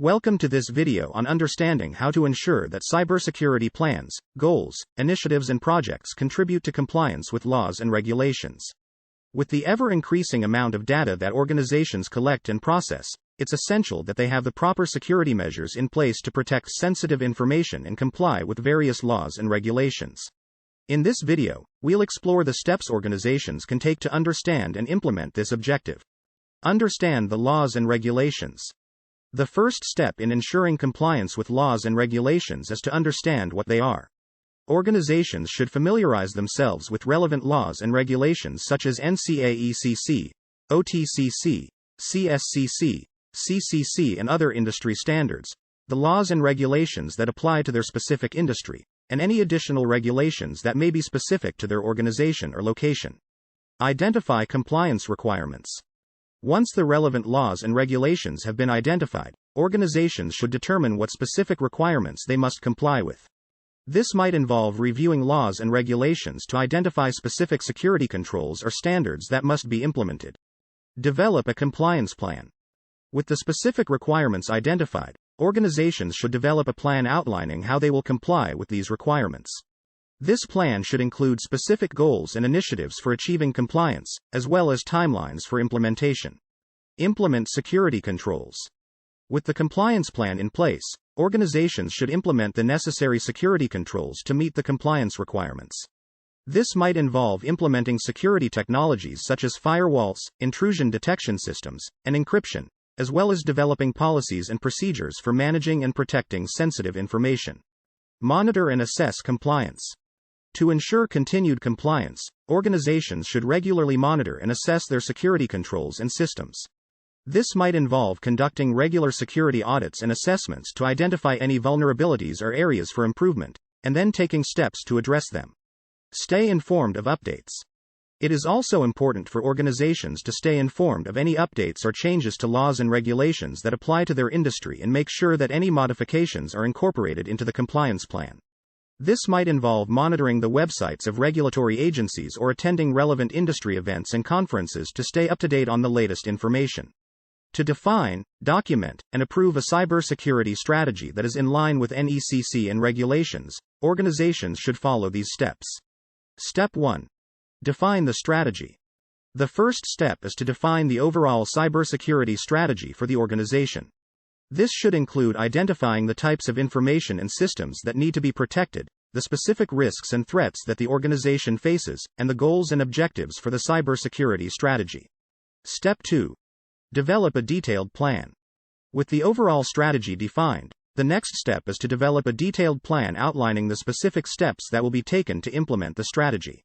Welcome to this video on understanding how to ensure that cybersecurity plans, goals, initiatives and projects contribute to compliance with laws and regulations. With the ever-increasing amount of data that organizations collect and process, it's essential that they have the proper security measures in place to protect sensitive information and comply with various laws and regulations. In this video, we'll explore the steps organizations can take to understand and implement this objective. Understand the laws and regulations. The first step in ensuring compliance with laws and regulations is to understand what they are. Organizations should familiarize themselves with relevant laws and regulations such as NCAECC, OTCC, CSCC, CCC and other industry standards, the laws and regulations that apply to their specific industry, and any additional regulations that may be specific to their organization or location. Identify compliance requirements. Once the relevant laws and regulations have been identified, organizations should determine what specific requirements they must comply with. This might involve reviewing laws and regulations to identify specific security controls or standards that must be implemented. Develop a compliance plan. With the specific requirements identified, organizations should develop a plan outlining how they will comply with these requirements. This plan should include specific goals and initiatives for achieving compliance, as well as timelines for implementation. Implement security controls. With the compliance plan in place, organizations should implement the necessary security controls to meet the compliance requirements. This might involve implementing security technologies such as firewalls, intrusion detection systems, and encryption, as well as developing policies and procedures for managing and protecting sensitive information. Monitor and assess compliance. To ensure continued compliance, organizations should regularly monitor and assess their security controls and systems. This might involve conducting regular security audits and assessments to identify any vulnerabilities or areas for improvement, and then taking steps to address them. Stay informed of updates. It is also important for organizations to stay informed of any updates or changes to laws and regulations that apply to their industry and make sure that any modifications are incorporated into the compliance plan. This might involve monitoring the websites of regulatory agencies or attending relevant industry events and conferences to stay up to date on the latest information. To define, document, and approve a cybersecurity strategy that is in line with NECC and regulations, organizations should follow these steps. Step 1. Define the strategy. The first step is to define the overall cybersecurity strategy for the organization. This should include identifying the types of information and systems that need to be protected, the specific risks and threats that the organization faces, and the goals and objectives for the cybersecurity strategy. Step 2. Develop a detailed plan. With the overall strategy defined, the next step is to develop a detailed plan outlining the specific steps that will be taken to implement the strategy.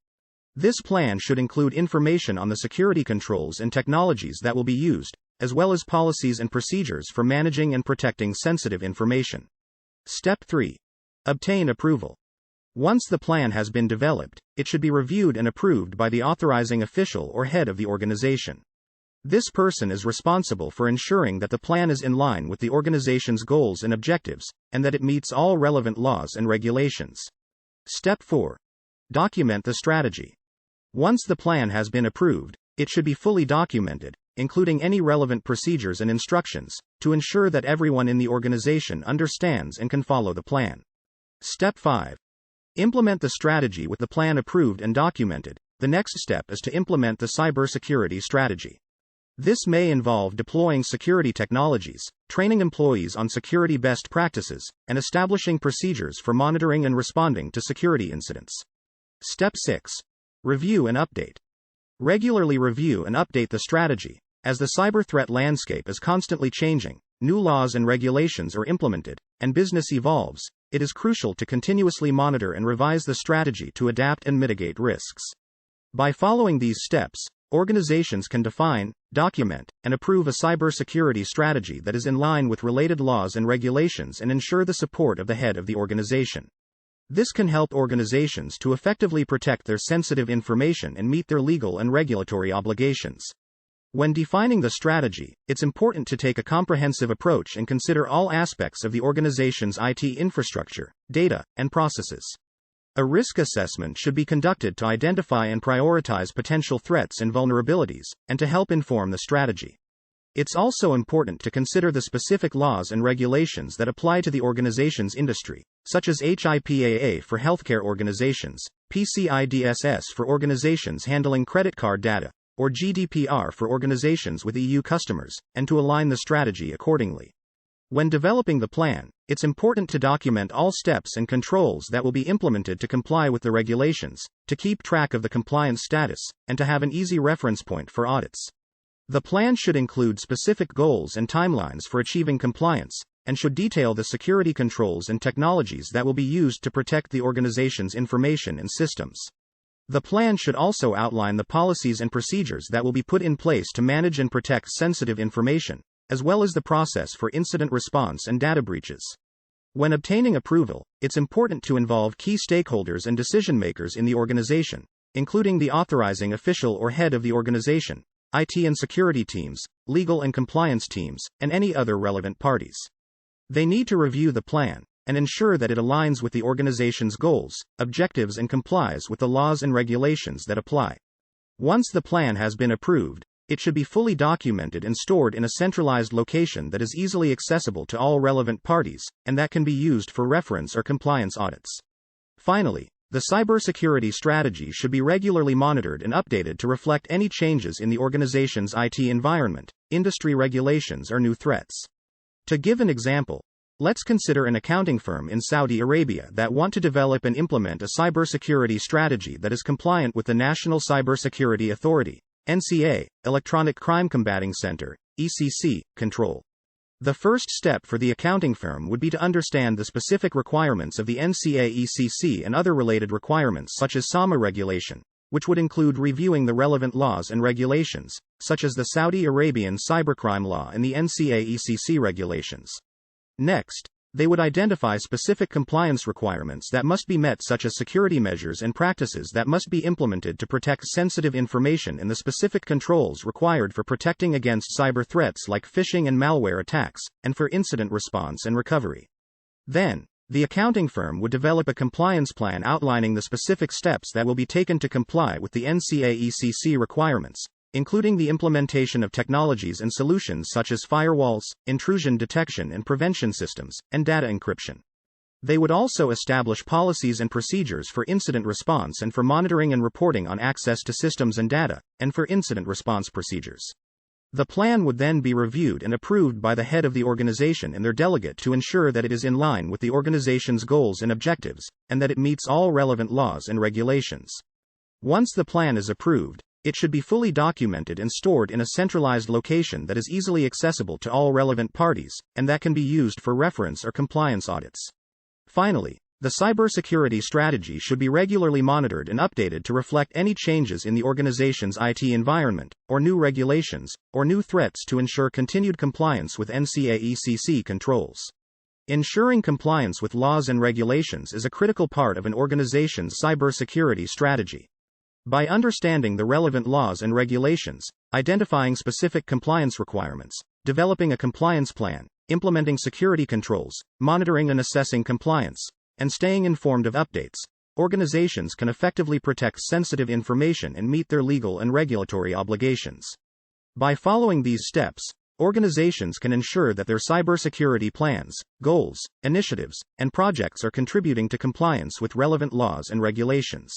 This plan should include information on the security controls and technologies that will be used, as well as policies and procedures for managing and protecting sensitive information. Step 3. Obtain approval. Once the plan has been developed, it should be reviewed and approved by the authorizing official or head of the organization. This person is responsible for ensuring that the plan is in line with the organization's goals and objectives, and that it meets all relevant laws and regulations. Step 4. Document the strategy. Once the plan has been approved, it should be fully documented, including any relevant procedures and instructions, to ensure that everyone in the organization understands and can follow the plan. Step 5. Implement the strategy with the plan approved and documented. The next step is to implement the cybersecurity strategy. This may involve deploying security technologies, training employees on security best practices, and establishing procedures for monitoring and responding to security incidents. Step 6. Review and update. Regularly review and update the strategy. As the cyber threat landscape is constantly changing, new laws and regulations are implemented, and business evolves, it is crucial to continuously monitor and revise the strategy to adapt and mitigate risks. By following these steps, organizations can define, document, and approve a cybersecurity strategy that is in line with related laws and regulations and ensure the support of the head of the organization. This can help organizations to effectively protect their sensitive information and meet their legal and regulatory obligations. When defining the strategy, it's important to take a comprehensive approach and consider all aspects of the organization's IT infrastructure, data, and processes. A risk assessment should be conducted to identify and prioritize potential threats and vulnerabilities, and to help inform the strategy. It's also important to consider the specific laws and regulations that apply to the organization's industry, such as HIPAA for healthcare organizations, PCI-DSS for organizations handling credit card data, or GDPR for organizations with EU customers, and to align the strategy accordingly. When developing the plan, it's important to document all steps and controls that will be implemented to comply with the regulations, to keep track of the compliance status, and to have an easy reference point for audits. The plan should include specific goals and timelines for achieving compliance, and should detail the security controls and technologies that will be used to protect the organization's information and systems. The plan should also outline the policies and procedures that will be put in place to manage and protect sensitive information, as well as the process for incident response and data breaches. When obtaining approval, it's important to involve key stakeholders and decision makers in the organization, including the authorizing official or head of the organization, IT and security teams, legal and compliance teams, and any other relevant parties. They need to review the plan and ensure that it aligns with the organization's goals, objectives, and complies with the laws and regulations that apply. Once the plan has been approved, it should be fully documented and stored in a centralized location that is easily accessible to all relevant parties, and that can be used for reference or compliance audits. Finally, the cybersecurity strategy should be regularly monitored and updated to reflect any changes in the organization's IT environment, industry regulations, or new threats. To give an example, let's consider an accounting firm in Saudi Arabia that want to develop and implement a cybersecurity strategy that is compliant with the National Cybersecurity Authority, NCA, Electronic Crime Combating Center, ECC, control. The first step for the accounting firm would be to understand the specific requirements of the NCA ECC and other related requirements such as SAMA regulation, which would include reviewing the relevant laws and regulations, such as the Saudi Arabian cybercrime law and the NCA ECC regulations. Next, they would identify specific compliance requirements that must be met, such as security measures and practices that must be implemented to protect sensitive information and the specific controls required for protecting against cyber threats like phishing and malware attacks, and for incident response and recovery. Then, the accounting firm would develop a compliance plan outlining the specific steps that will be taken to comply with the NCA ECC requirements, including the implementation of technologies and solutions such as firewalls, intrusion detection and prevention systems, and data encryption. They would also establish policies and procedures for incident response and for monitoring and reporting on access to systems and data, and for incident response procedures. The plan would then be reviewed and approved by the head of the organization and their delegate to ensure that it is in line with the organization's goals and objectives, and that it meets all relevant laws and regulations. Once the plan is approved, it should be fully documented and stored in a centralized location that is easily accessible to all relevant parties, and that can be used for reference or compliance audits. Finally, the cybersecurity strategy should be regularly monitored and updated to reflect any changes in the organization's IT environment, or new regulations, or new threats to ensure continued compliance with NCA ECC controls. Ensuring compliance with laws and regulations is a critical part of an organization's cybersecurity strategy. By understanding the relevant laws and regulations, identifying specific compliance requirements, developing a compliance plan, implementing security controls, monitoring and assessing compliance, and staying informed of updates, organizations can effectively protect sensitive information and meet their legal and regulatory obligations. By following these steps, organizations can ensure that their cybersecurity plans, goals, initiatives, and projects are contributing to compliance with relevant laws and regulations.